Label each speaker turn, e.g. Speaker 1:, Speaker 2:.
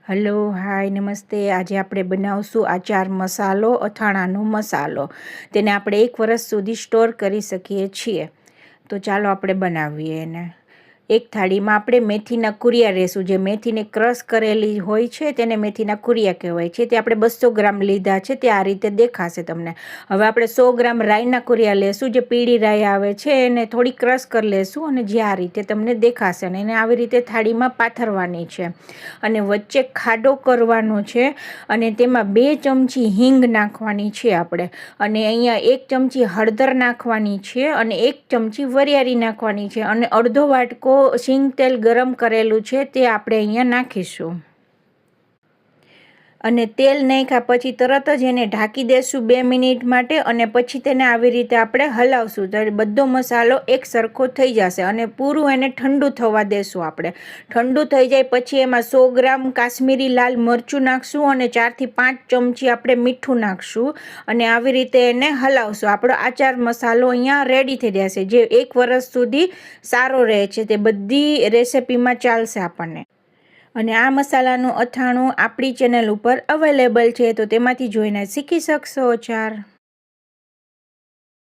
Speaker 1: Hello hi નમસ્તે। આજે આપણે બનાવશું આચાર મસાલો, અથાણાનો મસાલો। તેને આપણે 1 વર્ષ સુધી સ્ટોર કરી શકીએ છીએ। તો ચાલો આપણે બનાવીએ એને। એક થાળીમાં આપણે મેથીના કુરિયા લેશું। જે મેથીને ક્રશ કરેલી હોય છે તેને મેથીના કુરિયા કહેવાય છે। તે આપણે 200 ગ્રામ લીધા છે। તે આ રીતે દેખાશે તમને। હવે આપણે 100 ગ્રામ રાઈના કુરિયા લેશું। જે પીળી રાઈ આવે છે એને થોડી ક્રશ કરી લેશું અને જે આ રીતે તમને દેખાશે અને એને આવી રીતે થાળીમાં પાથરવાની છે અને વચ્ચે ખાડો કરવાનો છે અને તેમાં 2 ચમચી હિંગ નાખવાની છે આપણે અને અહીંયા 1 ચમચી હળદર નાખવાની છે અને 1 ચમચી વરિયાળી નાખવાની છે અને અડધો વાટકો સિંગ તેલ ગરમ કરેલું છે તે આપણે અહીંયા નાખીશું અને તેલ નાખ્યા પછી તરત જ એને ઢાંકી દેશું 2 મિનિટ માટે અને પછી તેને આવી રીતે આપણે હલાવશું તો બધો મસાલો એક સરખો થઈ જશે અને પૂરું એને ઠંડુ થવા દેશું આપણે। ઠંડુ થઈ જાય પછી એમાં 100 ગ્રામ કાશ્મીરી લાલ મરચું નાખશું અને 4 થી 5 ચમચી આપણે મીઠું નાખશું અને આવી રીતે એને હલાવશું। આપણો આચાર મસાલો અહીંયા રેડી થઈ જશે જે 1 વર્ષ સુધી સારો રહે છે। તે બધી રેસિપીમાં ચાલશે આપણને અને આ મસાલાનું અથાણું આપણી ચેનલ ઉપર અવેલેબલ છે તો તેમાંથી જોઈને શીખી શકશો આચાર।